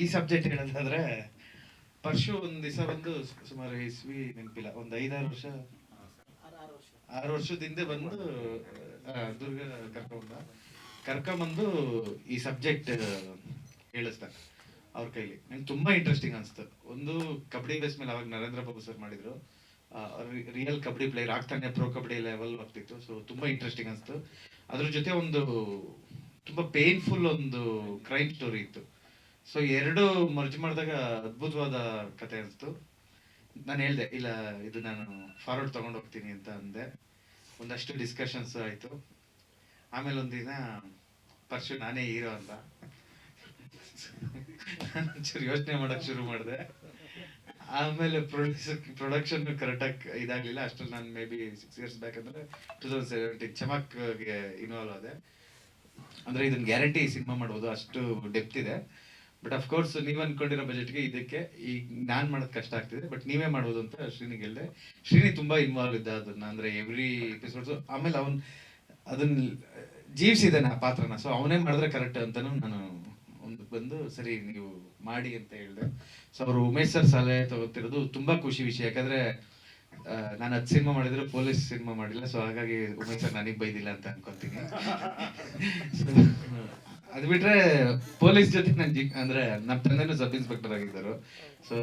ಈ ಸಬ್ಜೆಕ್ಟ್ ಹೇಳೋದಾದ್ರೆ ಪರ್ಶು ಒಂದ್ ದಿವಸ ಬಂದು ಸುಮಾರು ಇಸ್ವಿ ನೆನಪಿಲ್ಲ, ಒಂದ್ 5-6 ವರ್ಷ 6 ವರ್ಷದ ಹಿಂದೆ ಬಂದು ದುರ್ಗ ಕರ್ಕೊಂಬಂದು ಈ ಸಬ್ಜೆಕ್ಟ್ ಹೇಳಿಸ್ದ ಅವ್ರ ಕೈಲಿ. ನಂಗೆ ತುಂಬಾ ಇಂಟ್ರೆಸ್ಟಿಂಗ್ ಅನ್ಸ್ತು. ಒಂದು ಕಬಡ್ಡಿ ಬೇಸ್ ಮೇಲೆ ಅವಾಗ ನರೇಂದ್ರ ಬಾಬು ಸರ್ ಮಾಡಿದ್ರು, ರಿಯಲ್ ಕಬಡ್ಡಿ ಪ್ಲೇಯರ್ ಆಗ್ತಾನೆ ಪ್ರೋ ಕಬಡ್ಡಿ ಲೆವೆಲ್ ಹೋಗ್ತಿತ್ತು. ಸೊ ತುಂಬಾ ಇಂಟ್ರೆಸ್ಟಿಂಗ್ ಅನ್ಸ್ತು. ಅದ್ರ ಜೊತೆ ಒಂದು ತುಂಬಾ ಪೇನ್ಫುಲ್ ಒಂದು ಕ್ರೈಮ್ ಸ್ಟೋರಿ ಇತ್ತು. ಸೊ ಎರಡು ಮರ್ಜ್ ಮಾಡಿದಾಗ ಅದ್ಭುತವಾದ ಕತೆ ಅನಿಸ್ತು. ನಾನು ಹೇಳ್ದೆ ಇಲ್ಲ ಇದು ನಾನು ಫಾರ್ವರ್ಡ್ ತಗೊಂಡು ಹೋಗ್ತೀನಿ ಅಂತ ಅಂದೆ. ಒಂದಷ್ಟು ಡಿಸ್ಕಷನ್ಸ್ ಆಯ್ತು. ಆಮೇಲೆ ಒಂದಿನ ಪರ್ಶು ನಾನೇ ಹೀರೋ ಅಂತ ಒಂಚೂರು ಯೋಚನೆ ಮಾಡಕ್ ಶುರು ಮಾಡಿದೆ. ಆಮೇಲೆ ಪ್ರೊಡಕ್ಷನ್ ಕರೆಕ್ಟಾಗಿ ಇದಾಗ್ಲಿಲ್ಲ. ಅಷ್ಟ್ರಲ್ಲಿ ನಾನು ಮೇ ಬಿ 6 years ಬ್ಯಾಕ್ ಅಂದ್ರೆ 2017 ಚಮಕ್ಗೆ ಇನ್ವಾಲ್ವ್ ಆದೆ. ಅಂದ್ರೆ ಇದನ್ನ ಗ್ಯಾರಂಟಿ ಸಿನಿಮಾ ಮಾಡ್ಬೋದು, ಅಷ್ಟು ಡೆಪ್ತ್ ಇದೆ. ಬಟ್ ಅಫ್ಕೋರ್ಸ್ ನೀವ್ ಅನ್ಕೊಂಡಿರೋ ಬಜೆಟ್ಗೆ ಇದಕ್ಕೆ ಈಗ ನಾನ್ ಮಾಡೋದ್ ಕಷ್ಟ ಆಗ್ತಿದೆ, ಬಟ್ ನೀವೇ ಮಾಡ್ಬೋದು ಅಂತ ಶ್ರೀನಿಗೆ ಹೇಳ್ದೆ. ಶ್ರೀನಿ ತುಂಬಾ ಇನ್ವಾಲ್ವ್ ಇದ್ದ ಅದನ್ನ, ಅಂದ್ರೆ ಎವ್ರಿ ಎಪಿಸೋಡ್ಸ್. ಆಮೇಲೆ ಅದನ್ನ ಜೀವಿಸಿದ್ದಾನೆ ಆ ಪಾತ್ರನ. ಸೊ ಅವನೇ ಮಾಡಿದ್ರೆ ಕರೆಕ್ಟ್ ಅಂತಾನು ನಾನು ಒಂದು ಬಂದು ಸರಿ ನೀವು ಮಾಡಿ ಅಂತ ಹೇಳ್ದೆ. ಸೊ ಅವರು ಉಮೇಶ್ ಸರ್ ಸಲಹೆ ತಗೋತಿರೋದು ತುಂಬಾ ಖುಷಿ ವಿಷಯ. ಯಾಕಂದ್ರೆ ನಾನು 10 ಸಿನಿಮಾ ಮಾಡಿದ್ರು ಪೊಲೀಸ್ ಸಿನಿಮಾ ಮಾಡಿಲ್ಲ. ಸೊ ಹಾಗಾಗಿ ಉಮೇಶ್ ಸರ್ ನನಗ್ ಬೈದಿಲ್ಲ ಅಂತ ಅನ್ಕೊಂತೀನಿ. ಅದು ಬಿಟ್ರೆ ಪೊಲೀಸ್ ಜೊತೆ ಅಂದ್ರೆ ನಮ್ಮ ತಂದೆನೂ ಸಬ್ ಇನ್ಸ್ಪೆಕ್ಟರ್ ಆಗಿದ್ದರು. ಸೊ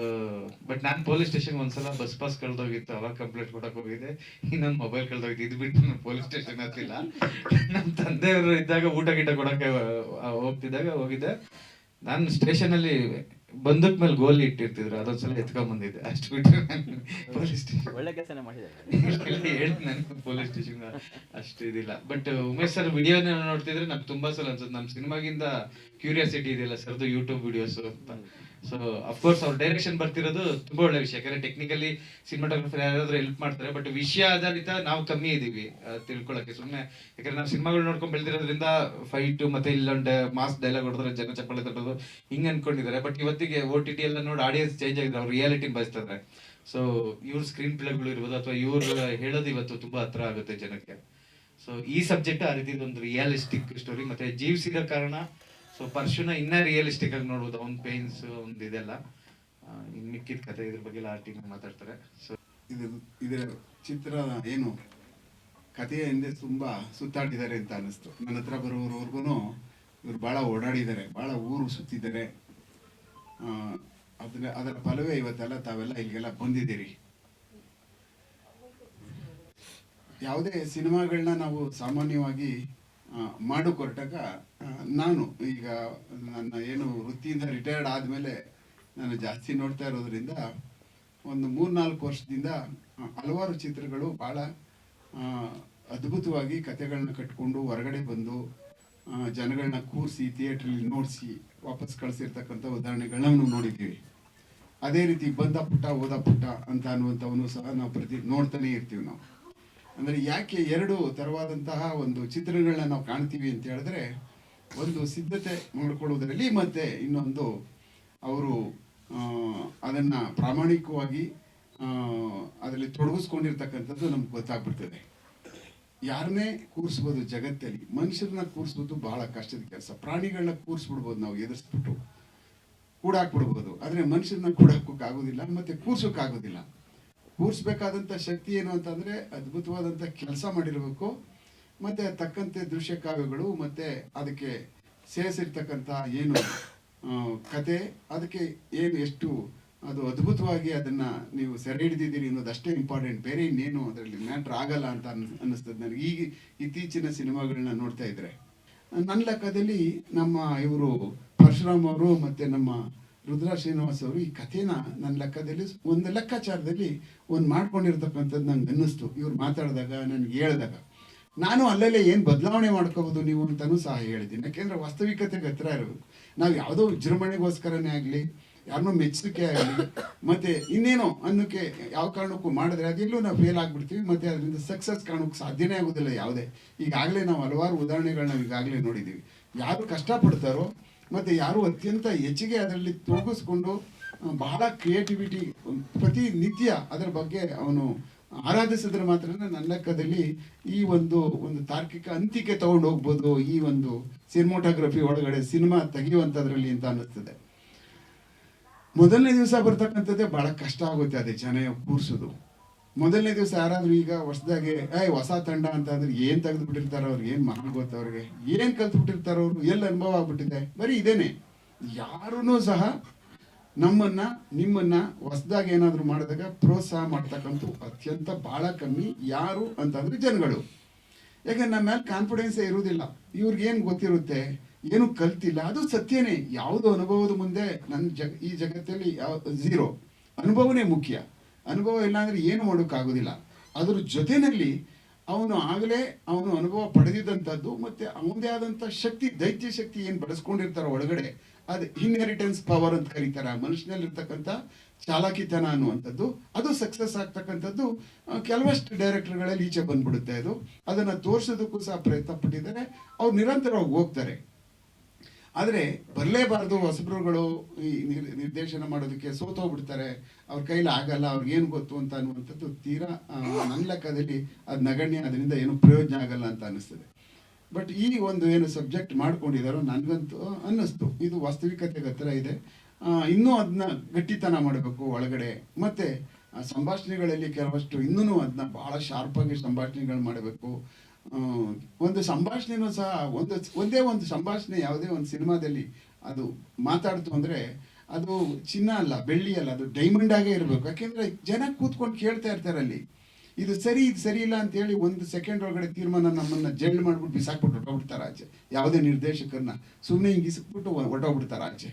ಬಟ್ ನಾನು ಪೊಲೀಸ್ ಸ್ಟೇಷನ್ ಒಂದ್ಸಲ ಬಸ್ ಪಾಸ್ ಕಳ್ದೋಗಿತ್ತು, ಅವಾಗ ಕಂಪ್ಲೇಂಟ್ ಕೊಡಕ್ ಹೋಗಿದ್ದೆ. ಇನ್ನೊಂದು ಮೊಬೈಲ್ ಕಳ್ದೋಗಿತ್ತು. ಇದು ಬಿಟ್ಟು ನಾನು ಪೊಲೀಸ್ ಸ್ಟೇಷನ್ ಹತ್ತಿಲ್ಲ. ನಮ್ಮ ತಂದೆಯವರು ಇದ್ದಾಗ ಊಟ ಗೀಟ ಕೊಡಕ್ಕೆ ಹೋಗ್ತಿದ್ದಾಗ ಹೋಗಿದ್ದೆ. ನಾನು ಸ್ಟೇಷನ್ ಅಲ್ಲಿ ಬಂದಕ್ ಮೇಲೆ ಗೋಲಿ ಇಟ್ಟಿರ್ತಿದ್ರು, ಅದೊಂದ್ಸಲ ಎತ್ಕೊಂಡ್ ಬಂದಿದ್ದೆ. ಅಷ್ಟು ಬಿಟ್ಟರೆ ನಾನು ಪೊಲೀಸ್ ಸ್ಟೇಷನ್ ಒಳ್ಳೆ ಕೆಲಸನೇ ಮಾಡಿದ್ದಾರೆ. ಹೇಳ್ತೀನಿ, ನನ್ಗೆ ಪೊಲೀಸ್ ಸ್ಟೇಷನ್ ಅಷ್ಟು ಇದಿಲ್ಲ. ಬಟ್ ಉಮೇಶ್ ಸರ್ ವಿಡಿಯೋನ ನೋಡ್ತಿದ್ರೆ ನಮ್ಗೆ ತುಂಬಾ ಸಲ ಅನ್ಸುತ್ತೆ ನಮ್ಮ ಸಿನಿಮಾಗಿಂದ ಕ್ಯೂರಿಯಾಸಿಟಿ ಇದೆಯಲ್ಲ ಸರ್ದು ಯೂಟ್ಯೂಬ್ ವಿಡಿಯೋಸ್ ಅಂತ. ಸೊ ಅಫ್ಕೋರ್ಸ್ ಅವ್ರ ಡೈರೆಕ್ಷನ್ ಬರ್ತಿರೋದು ತುಂಬಾ ಒಳ್ಳೆ ವಿಷಯ. ಯಾಕಂದ್ರೆ ಟೆಕ್ನಿಕಲಿ ಸಿನಿಮಾಟೋಗ್ರಫರ್ ಯಾರಾದ್ರೂ ಹೆಲ್ಪ್ ಮಾಡ್ತಾರೆ, ಬಟ್ ವಿಷಯ ಆಧಾರಿತ ನಾವು ಕಮ್ಮಿ ಇದೀವಿ ತಿಳ್ಕೊಳಕ್ಕೆ ಸುಮ್ಮನೆ. ಯಾಕಂದ್ರೆ ನಾವು ಸಿನಿಮಾಗಳು ನೋಡ್ಕೊಂಡು ಬೆಳೆದಿರೋದ್ರಿಂದ ಫೈಟ್ ಮತ್ತೆ ಇಲ್ಲೊಂದು ಮಾಸ್ ಡೈಲಾಗ್ ಹೊಡೆದ್ರೆ ಜನ ಚಪ್ಪಳೆ ತಟ್ಟೋದು ಹಿಂಗ್ ಅನ್ಕೊಂಡಿದ್ದಾರೆ. ಬಟ್ ಇವತ್ತಿಗೆ OTT ಎಲ್ಲ ನೋಡಿ ಆಡಿಯನ್ಸ್ ಚೇಂಜ್ ಆಗಿದ್ರೆ, ಅವ್ರು ರಿಯಾಲಿಟಿ ಬಯಸ್ತಾರೆ. ಸೊ ಇವ್ರ ಸ್ಕ್ರೀನ್ ಪ್ಲೇಗಳು ಇರ್ಬೋದು ಅಥವಾ ಇವ್ರು ಹೇಳೋದು ಇವತ್ತು ತುಂಬಾ ಹತ್ರ ಆಗುತ್ತೆ ಜನಕ್ಕೆ. ಸೊ ಈ ಸಬ್ಜೆಕ್ಟ್ ಆ ರೀತಿ ಒಂದು ರಿಯಲಿಸ್ಟಿಕ್ ಸ್ಟೋರಿ ಮತ್ತೆ ಜೀವಿಸಿದ ಕಾರಣ. ಸೊ ಪರ್ಶುನ ಇನ್ನ ರಿಯಲಿಸ್ಟಿಕ್ ಆಗಿ ನೋಡ್ಬೋದು. ಅವ್ನ ಪೇನ್ಸ್ ಒಂದು ಇದೆಲ್ಲ ಇನ್ ಮಿಕ್ಕಿದ ಕತೆ ಇದ್ರ ಬಗ್ಗೆ ಆರ್ಟಿಂಗ್ ಮಾತಾಡ್ತಾರೆ. ಸೊ ಇದರ ಚಿತ್ರ ಏನು ಕಥೆಯ ಹಿಂದೆ ತುಂಬಾ ಸುತ್ತಾಡಿದ್ದಾರೆ ಅಂತ ಅನಿಸ್ತು. ನನ್ನ ಹತ್ರ ಬರೋವರೆಗೂ ಇವ್ರು ಭಾಳ ಓಡಾಡಿದ್ದಾರೆ, ಭಾಳ ಊರು ಸುತ್ತಿದ್ದಾರೆ. ಅದರ ಫಲವೇ ಇವತ್ತೆಲ್ಲ ತಾವೆಲ್ಲ ಇಲ್ಲಿಗೆಲ್ಲ ಬಂದಿದ್ದೀರಿ. ಯಾವುದೇ ಸಿನಿಮಾಗಳನ್ನ ನಾವು ಸಾಮಾನ್ಯವಾಗಿ ಮಾಡು ಹೊರಟಾಗ ನಾನು ಈಗ ನನ್ನ ಏನು ವೃತ್ತಿಯಿಂದ ರಿಟೈರ್ಡ್ ಆದಮೇಲೆ ನಾನು ಜಾಸ್ತಿ ನೋಡ್ತಾ ಇರೋದ್ರಿಂದ ಒಂದು 3-4 ವರ್ಷದಿಂದ ಹಲವಾರು ಚಿತ್ರಗಳು ಭಾಳ ಅದ್ಭುತವಾಗಿ ಕತೆಗಳನ್ನ ಕಟ್ಕೊಂಡು ಹೊರಗಡೆ ಬಂದು ಜನಗಳನ್ನ ಕೂರಿಸಿ ಥಿಯೇಟ್ರಲ್ಲಿ ನೋಡಿಸಿ ವಾಪಸ್ ಕಳಿಸಿರ್ತಕ್ಕಂಥ ಉದಾಹರಣೆಗಳನ್ನ ನಾವು ನೋಡಿದ್ದೀವಿ. ಅದೇ ರೀತಿ ಬಂದ ಪುಟ್ಟ ಓದ ಪುಟ್ಟ ಅಂತ ಅನ್ನುವಂಥವನು ಸಹ ನಾವು ನೋಡ್ತಾನೆ ಇರ್ತೀವಿ ನಾವು. ಅಂದರೆ ಯಾಕೆ ಎರಡು ಥರವಾದಂತಹ ಒಂದು ಚಿತ್ರಗಳನ್ನ ನಾವು ಕಾಣ್ತೀವಿ ಅಂತ ಹೇಳಿದ್ರೆ, ಒಂದು ಸಿದ್ಧತೆ ಮಾಡಿಕೊಳ್ಳುವುದರಲ್ಲಿ ಮತ್ತು ಇನ್ನೊಂದು ಅವರು ಅದನ್ನು ಪ್ರಾಮಾಣಿಕವಾಗಿ ಅದರಲ್ಲಿ ತೊಡಗಿಸ್ಕೊಂಡಿರ್ತಕ್ಕಂಥದ್ದು ನಮ್ಗೆ ಗೊತ್ತಾಗ್ಬಿಡ್ತದೆ. ಯಾರನ್ನೇ ಕೂರಿಸ್ಬೋದು ಜಗತ್ತಲ್ಲಿ, ಮನುಷ್ಯರನ್ನ ಕೂರಿಸ್ಬೋದು ಬಹಳ ಕಷ್ಟದ ಕೆಲಸ. ಪ್ರಾಣಿಗಳನ್ನ ಕೂರಿಸ್ಬಿಡ್ಬೋದು, ನಾವು ಎದುರಿಸ್ಬಿಟ್ಟು ಕೂಡಾಕ್ಬಿಡ್ಬೋದು. ಆದರೆ ಮನುಷ್ಯರನ್ನ ಕೂಡಾಕೋಕ್ಕಾಗೋದಿಲ್ಲ ಮತ್ತು ಕೂರ್ಸೋಕ್ಕಾಗೋದಿಲ್ಲ. ಕೂರಿಸ್ಬೇಕಾದಂಥ ಶಕ್ತಿ ಏನು ಅಂತಂದರೆ ಅದ್ಭುತವಾದಂಥ ಕೆಲಸ ಮಾಡಿರಬೇಕು, ಮತ್ತು ತಕ್ಕಂತೆ ದೃಶ್ಯ ಕಾವ್ಯಗಳು ಮತ್ತು ಅದಕ್ಕೆ ಸೇರಿಸಿರ್ತಕ್ಕಂಥ ಏನು ಕತೆ, ಅದಕ್ಕೆ ಏನು ಎಷ್ಟು ಅದು ಅದ್ಭುತವಾಗಿ ಅದನ್ನು ನೀವು ಸೆರೆ ಹಿಡಿದಿದ್ದೀರಿ ಅನ್ನೋದಷ್ಟೇ ಇಂಪಾರ್ಟೆಂಟ್. ಬೇರೆ ಇನ್ನೇನು ಅದರಲ್ಲಿ ಮ್ಯಾಟ್ರ್ ಆಗಲ್ಲ ಅಂತ ಅನ್ನಿಸ್ತದೆ ನನಗೆ ಈಗ ಇತ್ತೀಚಿನ ಸಿನಿಮಾಗಳನ್ನ ನೋಡ್ತಾ ಇದ್ರೆ. ನನ್ನ ಲೆಕ್ಕದಲ್ಲಿ ನಮ್ಮ ಇವರು ಪರಶುರಾಮ್ ಅವರು ಮತ್ತು ನಮ್ಮ ರುದ್ರ ಶ್ರೀನಿವಾಸ್ ಅವರು ಈ ಕಥೆನ ನನ್ನ ಲೆಕ್ಕದಲ್ಲಿ ಒಂದು ಲೆಕ್ಕಾಚಾರದಲ್ಲಿ ಒಂದು ಮಾಡ್ಕೊಂಡಿರ್ತಕ್ಕಂಥದ್ದು ನಂಗೆ ಅನ್ನಿಸ್ತು. ಇವ್ರು ಮಾತಾಡಿದಾಗ ನನಗೆ ಹೇಳಿದಾಗ ನಾನು ಅಲ್ಲಲ್ಲೇ ಏನು ಬದಲಾವಣೆ ಮಾಡ್ಕೋಬೋದು ನೀವು ಅಂತಲೂ ಸಹ ಹೇಳಿದ್ದೀನಿ. ಯಾಕೆಂದರೆ ವಾಸ್ತವಿಕತೆಗೆ ಹತ್ರ ಇರಬೇಕು. ನಾವು ಯಾವುದೋ ವಿಜೃಂಭಣೆಗೋಸ್ಕರನೇ ಆಗಲಿ, ಯಾರನ್ನೋ ಮೆಚ್ಚಲಿಕ್ಕೆ ಆಗಲಿ, ಮತ್ತು ಇನ್ನೇನೋ ಅನ್ನೋಕ್ಕೆ ಯಾವ ಕಾರಣಕ್ಕೂ ಮಾಡಿದ್ರೆ ಅದೆಲ್ಲೂ ನಾವು ಫೇಲ್ ಆಗಿಬಿಡ್ತೀವಿ. ಮತ್ತು ಅದರಿಂದ ಸಕ್ಸಸ್ ಕಾಣೋಕ್ಕೆ ಸಾಧ್ಯನೇ ಆಗೋದಿಲ್ಲ ಯಾವುದೇ. ಈಗಾಗಲೇ ನಾವು ಹಲವಾರು ಉದಾಹರಣೆಗಳನ್ನ ಈಗಾಗಲೇ ನೋಡಿದ್ದೀವಿ. ಯಾರು ಕಷ್ಟಪಡ್ತಾರೋ ಮತ್ತು ಯಾರು ಅತ್ಯಂತ ಹೆಚ್ಚಿಗೆ ಅದರಲ್ಲಿ ತೊಡಗಿಸ್ಕೊಂಡು ಬಹಳ ಕ್ರಿಯೇಟಿವಿಟಿ ಪ್ರತಿನಿತ್ಯ ಅದರ ಬಗ್ಗೆ ಅವನು ಆರಾಧಿಸಿದ್ರೆ ಮಾತ್ರ ನನ್ನ ಲೆಕ್ಕದಲ್ಲಿ ಈ ಒಂದು ತಾರ್ಕಿಕ ಅಂತ್ಯಕ್ಕೆ ತಗೊಂಡು ಹೋಗ್ಬೋದು ಈ ಒಂದು ಸಿನಿಮಾಟೋಗ್ರಫಿ ಒಳಗಡೆ ಸಿನಿಮಾ ತೆಗೆಯುವಂಥದ್ರಲ್ಲಿ ಅಂತ ಅನ್ನಿಸ್ತದೆ. ಮೊದಲನೇ ದಿವಸ ಬರ್ತಕ್ಕಂಥದ್ದೇ ಬಹಳ ಕಷ್ಟ ಆಗುತ್ತೆ ಅದೇ ಜನ ಕೂರ್ಸೋದು. ಮೊದಲನೇ ದಿವಸ ಯಾರಾದ್ರೂ ಈಗ ಹೊಸದಾಗಿ ಹೊಸ ತಂಡ ಅಂತ ಅಂದ್ರೆ ಏನ್ ತೆಗೆದು ಬಿಟ್ಟಿರ್ತಾರ ಅವ್ರಿಗೆ, ಏನ್ ಮಹಾನ್ ಗೊತ್ತ ಅವ್ರಿಗೆ, ಏನ್ ಕಲ್ತು ಬಿಟ್ಟಿರ್ತಾರ ಅವ್ರು, ಎಲ್ಲಿ ಅನುಭವ ಆಗ್ಬಿಟ್ಟಿದೆ, ಬರೀ ಇದೇನೆ. ಯಾರೂ ಸಹ ನಮ್ಮನ್ನ ನಿಮ್ಮನ್ನ ಹೊಸದಾಗಿ ಏನಾದ್ರು ಮಾಡಿದಾಗ ಪ್ರೋತ್ಸಾಹ ಮಾಡ್ತಕ್ಕಂಥ ಅತ್ಯಂತ ಬಹಳ ಕಮ್ಮಿ. ಯಾರು ಅಂತಂದ್ರೆ ಜನಗಳು. ಯಾಕಂದ್ರೆ ನಮ್ಮ ಮೇಲೆ ಕಾನ್ಫಿಡೆನ್ಸೇ ಇರುವುದಿಲ್ಲ. ಇವ್ರಿಗೆ ಏನು ಗೊತ್ತಿರುತ್ತೆ, ಏನು ಕಲ್ತಿಲ್ಲ, ಅದು ಸತ್ಯನೇ. ಯಾವುದು ಅನುಭವದ ಮುಂದೆ ಈ ಜಗತ್ತಲ್ಲಿ ಝೀರೋ. ಅನುಭವನೇ ಮುಖ್ಯ. ಅನುಭವ ಇಲ್ಲ ಅಂದ್ರೆ ಏನು ಮಾಡೋಕ್ಕಾಗೋದಿಲ್ಲ. ಅದ್ರ ಜೊತೆಯಲ್ಲಿ ಅವನು ಅನುಭವ ಪಡೆದಿದ್ದಂಥದ್ದು ಮತ್ತೆ ಅವನದೇ ಆದಂಥ ಶಕ್ತಿ, ದೈತ್ಯ ಶಕ್ತಿ ಏನು ಬಳಸ್ಕೊಂಡಿರ್ತಾರ ಒಳಗಡೆ, ಅದು ಇನ್ಹೆರಿಟೆನ್ಸ್ ಪವರ್ ಅಂತ ಕರೀತಾರ. ಮನುಷ್ಯನಲ್ಲಿರ್ತಕ್ಕಂಥ ಚಾಲಾಕಿತನ ಅನ್ನುವಂಥದ್ದು ಅದು ಸಕ್ಸಸ್ ಆಗ್ತಕ್ಕಂಥದ್ದು ಕೆಲವಷ್ಟು ಡೈರೆಕ್ಟರ್ಗಳಲ್ಲಿ ಈಚೆ ಬಂದ್ಬಿಡುತ್ತೆ. ಅದನ್ನು ತೋರಿಸೋದಕ್ಕೂ ಸಹ ಪ್ರಯತ್ನ ಪಟ್ಟಿದ್ದಾರೆ. ಅವ್ರು ನಿರಂತರವಾಗಿ ಹೋಗ್ತಾರೆ. ಆದರೆ ಬರಲೇಬಾರ್ದು ಹೊಸಬ್ರುಗಳು ಈ ನಿರ್ದೇಶನ ಮಾಡೋದಕ್ಕೆ ಸೋತೋಗ್ಬಿಡ್ತಾರೆ, ಅವ್ರ ಕೈಲಿ ಆಗಲ್ಲ, ಅವ್ರಿಗೇನು ಗೊತ್ತು ಅಂತ ಅನ್ನುವಂಥದ್ದು ತೀರಾ ನನ್ನ ಲೆಕ್ಕದಲ್ಲಿ ಅದು ನಗಣ್ಯ. ಅದರಿಂದ ಏನು ಪ್ರಯೋಜನ ಆಗಲ್ಲ ಅಂತ ಅನ್ನಿಸ್ತದೆ. ಬಟ್ ಈ ಒಂದು ಏನು ಸಬ್ಜೆಕ್ಟ್ ಮಾಡ್ಕೊಂಡಿದ್ದಾರೋ ನನಗಂತೂ ಅನ್ನಿಸ್ತು ಇದು ವಾಸ್ತವಿಕತೆಗೆ ಹತ್ರ ಇದೆ. ಇನ್ನೂ ಅದನ್ನ ಗಟ್ಟಿತನ ಮಾಡಬೇಕು ಒಳಗಡೆ. ಮತ್ತು ಸಂಭಾಷಣೆಗಳಲ್ಲಿ ಕೆಲವಷ್ಟು ಇನ್ನೂ ಅದನ್ನ ಭಾಳ ಶಾರ್ಪಾಗಿ ಸಂಭಾಷಣೆಗಳು ಮಾಡಬೇಕು. ಒಂದು ಸಂಭಾಷಣೆನೂ ಸಹ ಒಂದೇ ಒಂದು ಸಂಭಾಷಣೆ ಯಾವುದೇ ಒಂದು ಸಿನಿಮಾದಲ್ಲಿ ಅದು ಮಾತಾಡ್ತು ಅಂದರೆ ಅದು ಚಿನ್ನ ಅಲ್ಲ, ಬೆಳ್ಳಿ ಅಲ್ಲ, ಅದು ಡೈಮಂಡ್ ಆಗೇ ಇರಬೇಕು. ಯಾಕೆಂದರೆ ಜನ ಕೂತ್ಕೊಂಡು ಕೇಳ್ತಾ ಇರ್ತಾರೆ ಅಲ್ಲಿ, ಇದು ಸರಿ ಇಲ್ಲ ಅಂತೇಳಿ 1 ಸೆಕೆಂಡ್ ಒಳಗಡೆ ತೀರ್ಮಾನ ನಮ್ಮನ್ನು ಜೈಲ್ ಮಾಡಿಬಿಟ್ಟು ಬಿಸಾಕ್ಬಿಟ್ಟು ಹೊಟ್ಟೋಗ್ಬಿಡ್ತಾರೆ ಆಚೆ. ಯಾವುದೇ ನಿರ್ದೇಶಕರನ್ನ ಸುಮ್ಮನೆ ಹಿಂಗೆ ಇಸ್ಬಿಟ್ಟು ಹೊಟ್ಟೋಗ್ಬಿಡ್ತಾರೆ ಆಚೆ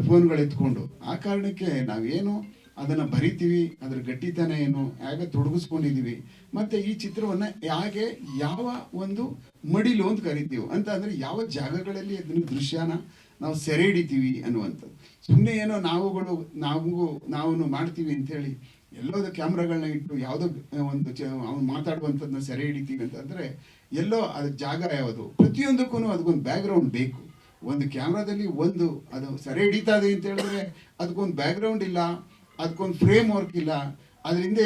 ಫೋನ್ಗಳು ಎತ್ಕೊಂಡು. ಆ ಕಾರಣಕ್ಕೆ ನಾವೇನು ಅದನ್ನು ಬರಿತೀವಿ, ಅದ್ರ ಗಟ್ಟಿತನ ಏನು, ಹೇಗೆ ತೊಡಗಿಸ್ಕೊಂಡಿದ್ದೀವಿ, ಮತ್ತು ಈ ಚಿತ್ರವನ್ನು ಹೇಗೆ ಯಾವ ಒಂದು ಮಡಿಲು ಅಂತ ಕರಿತೀವಿ ಅಂತ ಅಂದರೆ ಯಾವ ಜಾಗಗಳಲ್ಲಿ ಅದನ್ನ ದೃಶ್ಯನ ನಾವು ಸೆರೆ ಹಿಡಿತೀವಿ ಅನ್ನುವಂಥದ್ದು. ಸುಮ್ಮನೆ ಏನೋ ನಾವು ಮಾಡ್ತೀವಿ ಅಂಥೇಳಿ ಎಲ್ಲೋದು ಕ್ಯಾಮ್ರಾಗಳನ್ನ ಇಟ್ಟು ಯಾವುದೋ ಒಂದು ಅವ್ನು ಮಾತಾಡುವಂಥದ್ದನ್ನ ಸೆರೆ ಹಿಡಿತೀವಿ ಅಂತಂದರೆ ಎಲ್ಲೋ ಅದು ಜಾಗ ಯಾವುದು, ಪ್ರತಿಯೊಂದಕ್ಕೂ ಅದಕ್ಕೊಂದು ಬ್ಯಾಕ್ಗ್ರೌಂಡ್ ಬೇಕು. ಒಂದು ಕ್ಯಾಮ್ರಾದಲ್ಲಿ ಅದು ಸೆರೆ ಹಿಡಿತಾ ಇದೆ ಅಂತ ಹೇಳಿದ್ರೆ ಅದಕ್ಕೊಂದು ಬ್ಯಾಕ್ಗ್ರೌಂಡ್ ಇಲ್ಲ, ಅದಕ್ಕೊಂದು ಫ್ರೇಮ್ ವರ್ಕ್ ಇಲ್ಲ, ಅದರಿಂದ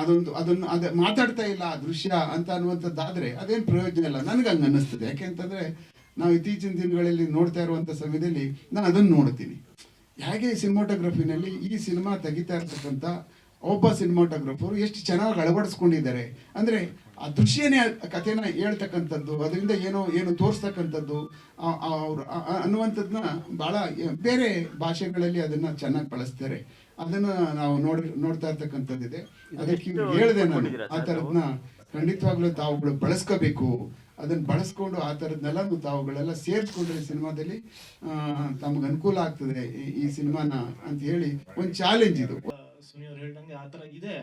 ಅದು ಮಾತಾಡ್ತಾ ಇಲ್ಲ ಆ ದೃಶ್ಯ ಅಂತ ಅನ್ನುವಂಥದ್ದಾದರೆ ಅದೇನು ಪ್ರಯೋಜನ ಇಲ್ಲ. ನನಗೆ ಹಂಗೆ ಅನ್ನಿಸ್ತದೆ. ಯಾಕೆ ಅಂತಂದರೆ ನಾವು ಇತ್ತೀಚಿನ ದಿನಗಳಲ್ಲಿ ನೋಡ್ತಾ ಇರುವಂಥ ಸಮಯದಲ್ಲಿ ನಾನು ಅದನ್ನು ನೋಡ್ತೀನಿ. ಹೇಗೆ ಸಿನಿಮಾಟೋಗ್ರಫಿನಲ್ಲಿ ಈ ಸಿನಿಮಾ ತೆಗಿತಾ ಇರ್ತಕ್ಕಂಥ ಒಬ್ಬ ಸಿನಿಮಾಟೋಗ್ರಫರು ಎಷ್ಟು ಚೆನ್ನಾಗಿ ಅಳವಡಿಸ್ಕೊಂಡಿದ್ದಾರೆ ಅಂದರೆ ಆ ದೃಶ್ಯನೇ ಕಥೆನ ಹೇಳ್ತಕ್ಕಂಥದ್ದು, ಅದರಿಂದ ಏನು ತೋರಿಸ್ತಕ್ಕಂಥದ್ದು ಅವ್ರು ಅನ್ನುವಂಥದ್ದನ್ನ ಭಾಳ ಬೇರೆ ಭಾಷೆಗಳಲ್ಲಿ ಅದನ್ನು ಚೆನ್ನಾಗಿ ಬಳಸ್ತಾರೆ. ಅದನ್ನು ನಾವು ನೋಡ್ತಾ ಇರ್ತಕ್ಕಂಥದ್ದಿದೆ. ಅದಕ್ಕೆ ಹೇಳಿದೆ ನಾನು, ಆ ಥರದನ್ನ ಖಂಡಿತವಾಗ್ಲೂ ತಾವುಗಳು ಬಳಸ್ಕೋಬೇಕು. ಅದನ್ನು ಬಳಸ್ಕೊಂಡು ಆ ಥರದ್ನೆಲ್ಲ ತಾವುಗಳೆಲ್ಲ ಸೇರಿಸ್ಕೊಂಡ್ರೆ ಸಿನಿಮಾದಲ್ಲಿ ತಮ್ಗೆ ಅನುಕೂಲ ಆಗ್ತದೆ ಈ ಸಿನಿಮಾನ ಅಂತ ಹೇಳಿ ಒಂದು ಚಾಲೆಂಜ್ ಇದು. ಸುನಿಯವ್ರು ಹೇಳ್ದಂಗೆ ಆ ಥರ ಇದೆ.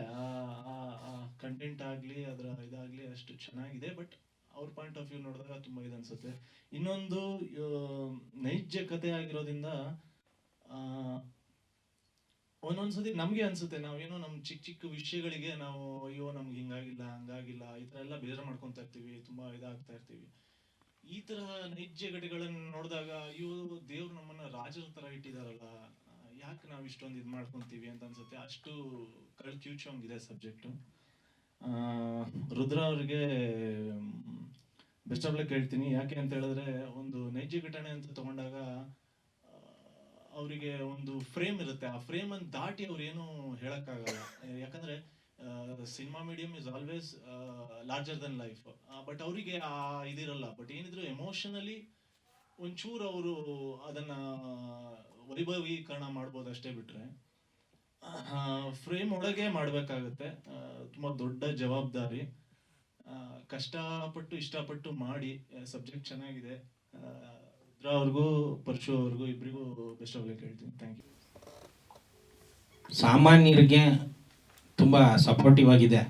ಕಂಟೆಂಟ್ ಆಗಲಿ ಅದರ ಇದಾಗಲಿ ಅಷ್ಟು ಚೆನ್ನಾಗಿದೆ. ಬಟ್ ಅವ್ರ ಪಾಯಿಂಟ್ ಆಫ್ ವ್ಯೂ ನೋಡಿದಾಗ ತುಂಬ ಇದು ಅನ್ಸುತ್ತೆ. ಇನ್ನೊಂದು ನೈಜ ಕಥೆ ಆಗಿರೋದ್ರಿಂದ ಒಂದೊಂದ್ಸತಿ ನಮಗೆ ಅನ್ಸುತ್ತೆ ನಾವೇನೋ ನಮ್ಮ ಚಿಕ್ಕ ವಿಷಯಗಳಿಗೆ ನಾವು ಅಯ್ಯೋ ನಮ್ಗೆ ಹಿಂಗಾಗಿಲ್ಲ ಹಂಗಾಗಿಲ್ಲ ಈ ಥರ ಎಲ್ಲ ಬೇಜಾರು ಮಾಡ್ಕೊತಾ ಇರ್ತೀವಿ, ತುಂಬ ಇದಾಗ್ತಾ ಇರ್ತೀವಿ. ಈ ಥರ ನೈಜ ಘಟನೆಗಳನ್ನು ನೋಡಿದಾಗ ಅಯ್ಯೋ ದೇವ್ರು ನಮ್ಮನ್ನ ರಾಜರ ಥರ ಇಟ್ಟಿದಾರಲ್ಲ, ಯಾಕೆ ನಾವು ಇಷ್ಟೊಂದು ಇದು ಮಾಡ್ಕೊತೀವಿ ಅಂತ ಅನ್ಸುತ್ತೆ. ಅಷ್ಟು ಕ್ಯೂಚೋಂಗಿದೆ ಸಬ್ಜೆಕ್ಟು. ರುದ್ರ ಅವ್ರಿಗೆ ಬೆಸ್ಟ್ ಆಫ್ ಲಕ್ ಹೇಳ್ತೀನಿ. ಯಾಕೆ ಅಂತ ಹೇಳಿದ್ರೆ ಒಂದು ನೈಜ ಘಟನೆ ಅಂತ ತಗೊಂಡಾಗ ಅವರಿಗೆ ಒಂದು ಫ್ರೇಮ್ ಇರುತ್ತೆ. ಆ ಫ್ರೇಮ್ ಅನ್ನು ದಾಟಿ ಅವ್ರು ಏನು ಹೇಳಕ್ಕಾಗಲ್ಲ. ಯಾಕಂದ್ರೆ cinema medium is always larger than life. But ಅವರಿಗೆ ಆ ಇದಿರಲ್ಲ. ಬಟ್ ಏನಿದ್ರು ಎಮೋಷನಲಿ ಒಂಚೂರು ಅವರು ಅದನ್ನ ವೈಭವೀಕರಣ ಮಾಡ್ಬೋದು ಅಷ್ಟೇ. ಬಿಟ್ರೆ ಫ್ರೇಮ್ ಒಳಗೆ ಮಾಡ್ಬೇಕಾಗತ್ತೆ. ತುಂಬಾ ದೊಡ್ಡ ಜವಾಬ್ದಾರಿ. ಕಷ್ಟಪಟ್ಟು ಇಷ್ಟಪಟ್ಟು ಮಾಡಿ ಸಬ್ಜೆಕ್ಟ್ ಚೆನ್ನಾಗಿದೆ. ಅವ್ರಿಗೂ ಪರಶು ಅವ್ರಿಗೂ ಇಬ್ಬರಿಗೂ ಬೆಸ್ಟ್ ಆಫ್ ಲಕ್ ಹೇಳ್ತೀನಿ. Thank you. ಸಾಮಾನ್ಯರಿಗೆ ತುಂಬ ಸಪೋರ್ಟಿವ್ ಆಗಿದೆ.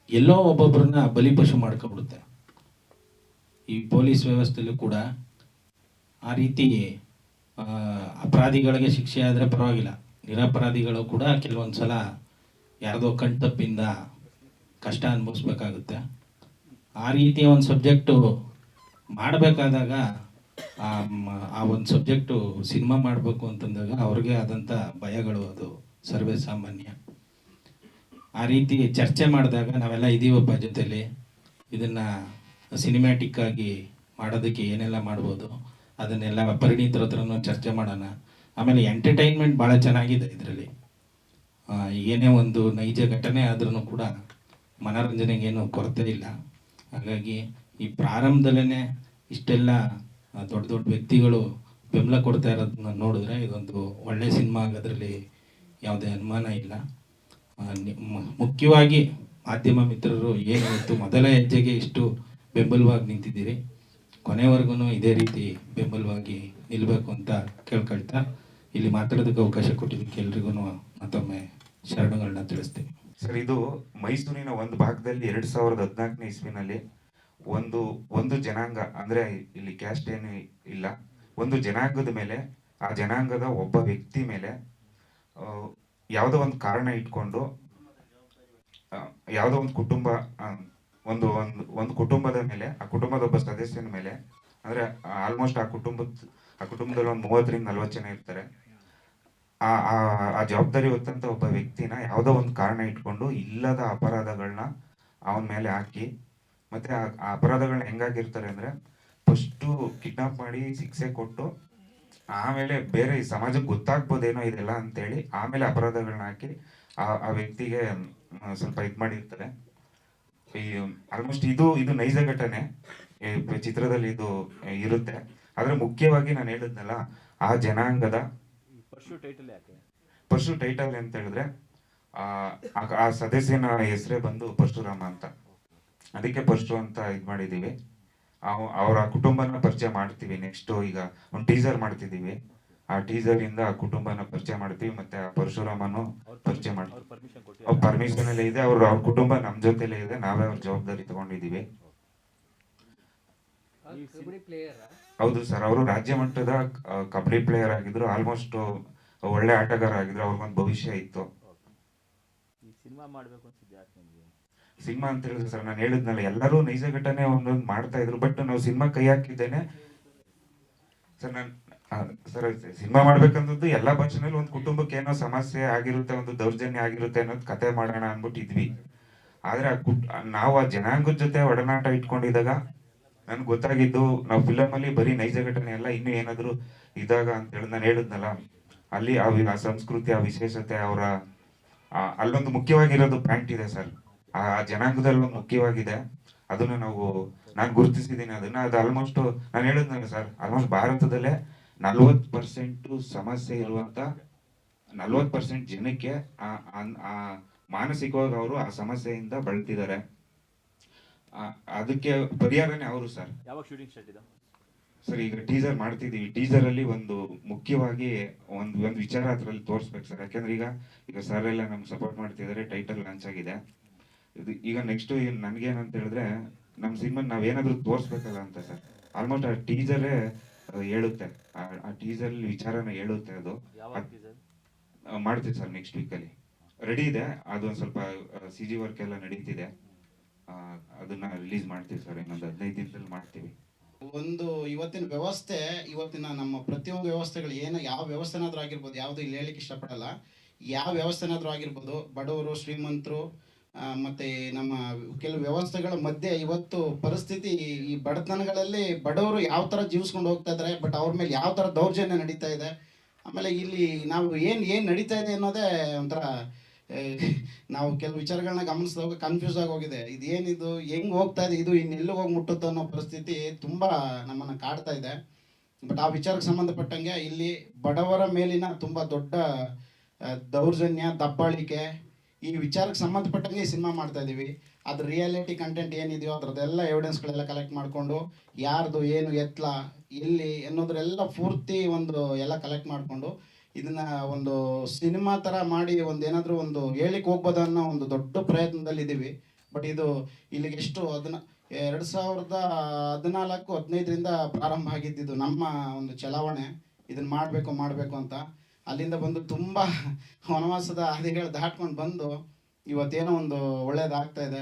ಎಲ್ಲೋ ಒಬ್ಬೊಬ್ಬರನ್ನ ಬಲಿಪಶು ಮಾಡ್ಕೊಬಿಡುತ್ತೆ. ಈ ಪೊಲೀಸ್ ವ್ಯವಸ್ಥೆಯಲ್ಲೂ ಕೂಡ ಆ ರೀತಿ ಅಪರಾಧಿಗಳಿಗೆ ಶಿಕ್ಷೆ ಆದರೆ ಪರವಾಗಿಲ್ಲ, ನಿರಪರಾಧಿಗಳು ಕೂಡ ಕೆಲವೊಂದು ಸಲ ಯಾರ್ದೋ ಕಣ್ತಪ್ಪಿಂದ ಕಷ್ಟ ಅನುಭವಿಸ್ಬೇಕಾಗುತ್ತೆ. ಆ ರೀತಿಯ ಒಂದು ಸಬ್ಜೆಕ್ಟು ಮಾಡಬೇಕಾದಾಗ ಆ ಒಂದು ಸಬ್ಜೆಕ್ಟು ಸಿನಿಮಾ ಮಾಡಬೇಕು ಅಂತಂದಾಗ ಅವ್ರಿಗೆ ಆದಂಥ ಭಯಗಳು ಅದು ಸರ್ವೇ ಸಾಮಾನ್ಯ. ಆ ರೀತಿ ಚರ್ಚೆ ಮಾಡಿದಾಗ ನಾವೆಲ್ಲ ಇದೀವಪ್ಪ ಜೊತೆಲಿ, ಇದನ್ನು ಸಿನಿಮ್ಯಾಟಿಕ್ ಆಗಿ ಮಾಡೋದಕ್ಕೆ ಏನೆಲ್ಲ ಮಾಡ್ಬೋದು ಅದನ್ನೆಲ್ಲ ಪರಿಣಿತರ ಹತ್ರನೂ ಚರ್ಚೆ ಮಾಡೋಣ. ಆಮೇಲೆ ಎಂಟರ್ಟೈನ್ಮೆಂಟ್ ಭಾಳ ಚೆನ್ನಾಗಿದೆ ಇದರಲ್ಲಿ. ಏನೇ ಒಂದು ನೈಜ ಘಟನೆ ಆದ್ರೂ ಕೂಡ ಮನೋರಂಜನೆಗೇನು ಕೊರತೆ ಇಲ್ಲ. ಹಾಗಾಗಿ ಈ ಪ್ರಾರಂಭದಲ್ಲೇ ಇಷ್ಟೆಲ್ಲ ದೊಡ್ಡ ದೊಡ್ಡ ವ್ಯಕ್ತಿಗಳು ಬೆಂಬಲ ಕೊಡ್ತಾ ಇರೋದನ್ನ ನೋಡಿದ್ರೆ ಇದೊಂದು ಒಳ್ಳೆ ಸಿನಿಮಾ ಆಗೋದ್ರಲ್ಲಿ ಯಾವುದೇ ಅನುಮಾನ ಇಲ್ಲ. ಮುಖ್ಯವಾಗಿ ಮಾಧ್ಯಮ ಮಿತ್ರರು ಏನು ಇವತ್ತು ಮೊದಲ ಹೆಜ್ಜೆಗೆ ಇಷ್ಟು ಬೆಂಬಲವಾಗಿ ನಿಂತಿದ್ದೀರಿ, ಕೊನೆವರೆಗೂ ಇದೇ ರೀತಿ ಬೆಂಬಲವಾಗಿ ನಿಲ್ಲಬೇಕು ಅಂತ ಕೇಳ್ಕೊಳ್ತಾ ಇಲ್ಲಿ ಮಾತಾಡೋದಕ್ಕೆ ಅವಕಾಶ ಕೊಟ್ಟಿದ್ದಕ್ಕೆ ಎಲ್ರಿಗೂ ಮತ್ತೊಮ್ಮೆ ಶರಣುಗಳನ್ನ ತಿಳಿಸ್ತೀನಿ. ಸರ್, ಇದು ಮೈಸೂರಿನ ಒಂದು ಭಾಗದಲ್ಲಿ 2014ನೇ ಇಸ್ವಿನಲ್ಲಿ ಒಂದು ಜನಾಂಗ, ಅಂದ್ರೆ ಇಲ್ಲಿ ಕ್ಯಾಸ್ಟ್ ಏನು ಇಲ್ಲ, ಒಂದು ಜನಾಂಗದ ಮೇಲೆ, ಆ ಜನಾಂಗದ ಒಬ್ಬ ವ್ಯಕ್ತಿ ಮೇಲೆ ಯಾವುದೋ ಒಂದು ಕಾರಣ ಇಟ್ಕೊಂಡು ಯಾವುದೋ ಒಂದು ಕುಟುಂಬ, ಒಂದು ಕುಟುಂಬದ ಮೇಲೆ, ಆ ಕುಟುಂಬದ ಒಬ್ಬ ಸದಸ್ಯನ ಮೇಲೆ, ಅಂದ್ರೆ ಆಲ್ಮೋಸ್ಟ್ ಆ ಕುಟುಂಬದಲ್ಲಿ ಒಂದು 30ರಿಂದ 40 ಜನ ಇರ್ತಾರೆ. ಆ ಜವಾಬ್ದಾರಿ ಹೊತ್ತಂತ ಒಬ್ಬ ವ್ಯಕ್ತಿನ ಯಾವುದೋ ಒಂದು ಕಾರಣ ಇಟ್ಕೊಂಡು ಇಲ್ಲದ ಅಪರಾಧಗಳನ್ನ ಅವನ ಮೇಲೆ ಹಾಕಿ, ಮತ್ತೆ ಆ ಅಪರಾಧಗಳನ್ನ ಹೆಂಗಾಗಿರ್ತಾರೆ ಅಂದ್ರೆ ಫಸ್ಟು ಕಿಡ್ನಾಪ್ ಮಾಡಿ ಶಿಕ್ಷೆ ಕೊಟ್ಟು, ಆಮೇಲೆ ಬೇರೆ ಈ ಸಮಾಜಕ್ಕೆ ಗೊತ್ತಾಗ್ಬೋದೇನೋ ಇದೆಲ್ಲ ಅಂತೇಳಿ ಆಮೇಲೆ ಅಪರಾಧಗಳನ್ನ ಹಾಕಿ ಆ ವ್ಯಕ್ತಿಗೆ ಸ್ವಲ್ಪ ಮಾಡಿರ್ತಾರೆ. ಈ ಆಲ್ಮೋಸ್ಟ್ ಇದು ನೈಜ ಘಟನೆ ಚಿತ್ರದಲ್ಲಿ ಇದು ಇರುತ್ತೆ. ಆದ್ರೆ ಮುಖ್ಯವಾಗಿ ನಾನು ಹೇಳಿದ್ನಲ್ಲ, ಆ ಜನಾಂಗದ ಪರಶು ಟೈಟಲ್ ಅಂತ ಹೇಳಿದ್ರೆ ಆ ಸದಸ್ಯನ ಹೆಸರೇ ಬಂದು ಪರಶುರಾಮ ಅಂತ, ಅದಕ್ಕೆ ಪರಶು ಅಂತ ಮಾಡಿದೀವಿ. ಅವರ ಕುಟುಂಬನ ಪರಿಚಯ ಮಾಡ್ತೀವಿ. ನೆಕ್ಸ್ಟ್ ಈಗ ಒಂದು ಟೀಸರ್ ಮಾಡ್ತಿದೀವಿ. ಆ ಟೀಸರ್ ಇಂದ ಆ ಕುಟುಂಬನ ಪರಿಚಯ ಮಾಡ್ತೀವಿ, ಮತ್ತೆ ಆ ಪರಶುರಾಮನು ಪರಿಚಯ ಮಾಡ್ತೀವಿ. ಅವ್ರ ಪರ್ಮಿಷನ್ ಎಲ್ಲ ಇದೆ, ಅವ್ರ ಕುಟುಂಬ ನಮ್ ಜೊತೆಲೇ ಇದೆ, ನಾವೇ ಅವ್ರ ಜವಾಬ್ದಾರಿ ತಗೊಂಡಿದೀವಿ. ಹೌದು ಸರ್, ಅವರು ರಾಜ್ಯ ಮಟ್ಟದ ಕಬಡ್ಡಿ ಪ್ಲೇಯರ್ ಆಗಿದ್ರು, ಆಲ್ಮೋಸ್ಟ್ ಒಳ್ಳೆ ಆಟಗಾರ ಆಗಿದ್ರು, ಅವ್ರಿಗೊಂದು ಭವಿಷ್ಯ ಇತ್ತು. ಸಿನಿಮಾ ಅಂತ ಹೇಳಿದ್ರೆ ಸರ್, ನಾನು ಹೇಳಿದ್ನಲ್ಲ, ಎಲ್ಲರೂ ನೈಜ ಘಟನೆ ಒಂದೊಂದು ಮಾಡ್ತಾ ಇದ್ರು, ಬಟ್ ನಾವು ಸಿನಿಮಾ ಕೈ ಹಾಕಿದ್ದೇನೆ ಸರ್. ಸರ್, ಸಿನಿಮಾ ಮಾಡ್ಬೇಕಂತದ್ದು ಎಲ್ಲಾ ಭಾಷೆನಲ್ಲಿ ಒಂದು ಕುಟುಂಬಕ್ಕೆ ಏನೋ ಸಮಸ್ಯೆ ಆಗಿರುತ್ತೆ, ಒಂದು ದೌರ್ಜನ್ಯ ಆಗಿರುತ್ತೆ ಅನ್ನೋದು ಕತೆ ಮಾಡೋಣ ಅನ್ಬಿಟ್ಟಿದ್ವಿ. ಆದ್ರೆ ನಾವು ಆ ಜನಾಂಗದ ಜೊತೆ ಒಡನಾಟ ಇಟ್ಕೊಂಡಿದ್ದಾಗ ನನ್ಗೆ ಗೊತ್ತಾಗಿದ್ದು, ನಾವು ಫಿಲಮ್ ಅಲ್ಲಿ ಬರೀ ನೈಜ ಘಟನೆ ಎಲ್ಲ ಇನ್ನೂ ಏನಾದ್ರು ಇದಾಗ ಅಂತ ಹೇಳಿ ನಾನು ಹೇಳಿದ್ನಲ್ಲ, ಅಲ್ಲಿ ಆ ಸಂಸ್ಕೃತಿ, ಆ ವಿಶೇಷತೆ, ಅವರ ಅಲ್ಲೊಂದು ಮುಖ್ಯವಾಗಿರೋದು ಪಾಯಿಂಟ್ ಇದೆ ಸರ್. ಆ ಜನಾಂಗದಲ್ಲಿ ಒಂದು ಮುಖ್ಯವಾಗಿದೆ, ಅದನ್ನ ನಾನು ಗುರುತಿಸಿದ್ದೀನಿ ಅದನ್ನ. ಅದು ಆಲ್ಮೋಸ್ಟ್ ನಾನು ಹೇಳಿದ್ನಲ್ಲ ಸರ್, ಆಲ್ಮೋಸ್ಟ್ ಭಾರತದಲ್ಲೇ 40% ಸಮಸ್ಯೆ ಇರುವಂತ 40% ಜನಕ್ಕೆ ಮಾನಸಿಕವಾಗಿ ಅವರು ಆ ಸಮಸ್ಯೆಯಿಂದ ಬಳಲ್ತಿದ್ದಾರೆ. ಅದಕ್ಕೆ ಪರಿಹಾರನೇ ಅವರು ಸರ್. ಯಾವಾಗ ಶೂಟಿಂಗ್ ಸ್ಟಾರ್ಟ್ ಇದೆ ಸರ್? ಈಗ ಟೀಸರ್ ಮಾಡ್ತಿದೀವಿ. ಟೀಸರ್ ಅಲ್ಲಿ ಒಂದು ಮುಖ್ಯವಾಗಿ ಒಂದು ವಿಚಾರ ಅದ್ರಲ್ಲಿ ತೋರಿಸ್ಬೇಕು ಸರ್. ಯಾಕಂದ್ರೆ ಈಗ ಸರ್ ಎಲ್ಲ ನಮ್ಗೆ ಸಪೋರ್ಟ್ ಮಾಡ್ತಿದ್ದಾರೆ, ಟೈಟಲ್ ಲಾಂಚ್ ಆಗಿದೆ. ಈಗ ನೆಕ್ಸ್ಟ್ ನನ್ಗೇನಂತ ಹೇಳಿದ್ರೆ, ನಮ್ ಸಿನಿಮಾ ನಾವೇನಾದ್ರೂ ತೋರಿಸ್ಬೇಕಲ್ಲ ಅಂತ ಸರ್. ಆಲ್ಮೋಸ್ಟ್ ಆ ಟೀಸರೇ ಹೇಳುತ್ತೆ, ಆ ಟೀಸರ್ ವಿಚಾರನ ಹೇಳುತ್ತೆ. ಅದು ಮಾಡ್ತೀವಿ ಸರ್, ನೆಕ್ಸ್ಟ್ ವೀಕ್ ಅಲ್ಲಿ ರೆಡಿ ಇದೆ. ಅದೊಂದು ಸ್ವಲ್ಪ CG ವರ್ಕ್ ಎಲ್ಲ ನಡೀತಿದೆ, ಅದನ್ನ ರಿಲೀಸ್ ಮಾಡ್ತೀವಿ ಸರ್. ಇನ್ನೊಂದು 15 ದಿನದಲ್ಲಿ ಮಾಡ್ತೀವಿ. ಇವತ್ತಿನ ವ್ಯವಸ್ಥೆ, ಇವತ್ತಿನ ನಮ್ಮ ಪ್ರತಿಯೊಂದು ವ್ಯವಸ್ಥೆಗಳು ಯಾವ ವ್ಯವಸ್ಥೆನಾದ್ರೂ ಆಗಿರ್ಬೋದು, ಯಾವುದು ಇಲ್ಲಿ ಹೇಳಲಿಕ್ಕೆ ಇಷ್ಟಪಡಲ್ಲ, ಯಾವ ವ್ಯವಸ್ಥೆನಾದ್ರೂ ಆಗಿರ್ಬೋದು, ಬಡವರು ಶ್ರೀಮಂತರು ಮತ್ತೆ ನಮ್ಮ ಕೆಲವು ವ್ಯವಸ್ಥೆಗಳ ಮಧ್ಯೆ ಇವತ್ತು ಪರಿಸ್ಥಿತಿ, ಈ ಬಡತನಗಳಲ್ಲಿ ಬಡವರು ಯಾವ ಥರ ಜೀವಿಸ್ಕೊಂಡು ಹೋಗ್ತಾ ಇದ್ದಾರೆ, ಬಟ್ ಅವ್ರ ಮೇಲೆ ಯಾವ ಥರ ದೌರ್ಜನ್ಯ ನಡೀತಾ ಇದೆ. ಆಮೇಲೆ ಇಲ್ಲಿ ನಾವು ಏನು ನಡೀತಾ ಇದೆ ಅನ್ನೋದೇ ಒಂಥರ, ನಾವು ಕೆಲವು ವಿಚಾರಗಳನ್ನ ಗಮನಿಸಿದಾಗ ಕನ್ಫ್ಯೂಸ್ ಆಗಿ ಹೋಗಿದೆ. ಇದೇನಿದು, ಹೆಂಗೆ ಹೋಗ್ತಾ ಇದೆ, ಇದು ಇನ್ನೆಲ್ಲಿಗೆ ಹೋಗಿ ಮುಟ್ಟುತ್ತೋ ಅನ್ನೋ ಪರಿಸ್ಥಿತಿ ತುಂಬ ನಮ್ಮನ್ನು ಕಾಡ್ತಾ ಇದೆ. ಬಟ್ ಆ ವಿಚಾರಕ್ಕೆ ಸಂಬಂಧಪಟ್ಟಂಗೆ ಇಲ್ಲಿ ಬಡವರ ಮೇಲಿನ ತುಂಬ ದೊಡ್ಡ ದೌರ್ಜನ್ಯ, ದಬ್ಬಾಳಿಕೆ, ಈ ವಿಚಾರಕ್ಕೆ ಸಂಬಂಧಪಟ್ಟಂಗೆ ಈ ಸಿನಿಮಾ ಮಾಡ್ತಾ ಇದ್ದೀವಿ. ಅದ್ರ ರಿಯಾಲಿಟಿ ಕಂಟೆಂಟ್ ಏನಿದೆಯೋ ಅದರದ್ದೆಲ್ಲ ಎವಿಡೆನ್ಸ್ಗಳೆಲ್ಲ ಕಲೆಕ್ಟ್ ಮಾಡಿಕೊಂಡು, ಯಾರ್ದು ಏನು ಎತ್ತಲ ಎಲ್ಲಿ ಅನ್ನೋದ್ರೆಲ್ಲ ಪೂರ್ತಿ ಎಲ್ಲ ಕಲೆಕ್ಟ್ ಮಾಡಿಕೊಂಡು ಇದನ್ನ ಒಂದು ಸಿನಿಮಾ ಥರ ಮಾಡಿ ಏನಾದರೂ ಒಂದು ಹೇಳಿಕ್ಕೆ ಹೋಗ್ಬೋದು ಅನ್ನೋ ಒಂದು ದೊಡ್ಡ ಪ್ರಯತ್ನದಲ್ಲಿ ಇದ್ದೀವಿ. ಬಟ್ ಇದು ಇಲ್ಲಿಗೆ ಎಷ್ಟು 2014-15ರಿಂದ ಪ್ರಾರಂಭ ಆಗಿದ್ದು ನಮ್ಮ ಒಂದು ಚಲಾವಣೆ. ಇದನ್ನ ಮಾಡಬೇಕು ಅಂತ ಅಲ್ಲಿಂದ ಬಂದು ತುಂಬ ವನವಾಸದ ಹಾದಿಗಳು ದಾಟ್ಕೊಂಡು ಬಂದು ಇವತ್ತೇನೋ ಒಂದು ಒಳ್ಳೇದಾಗ್ತಾ ಇದೆ.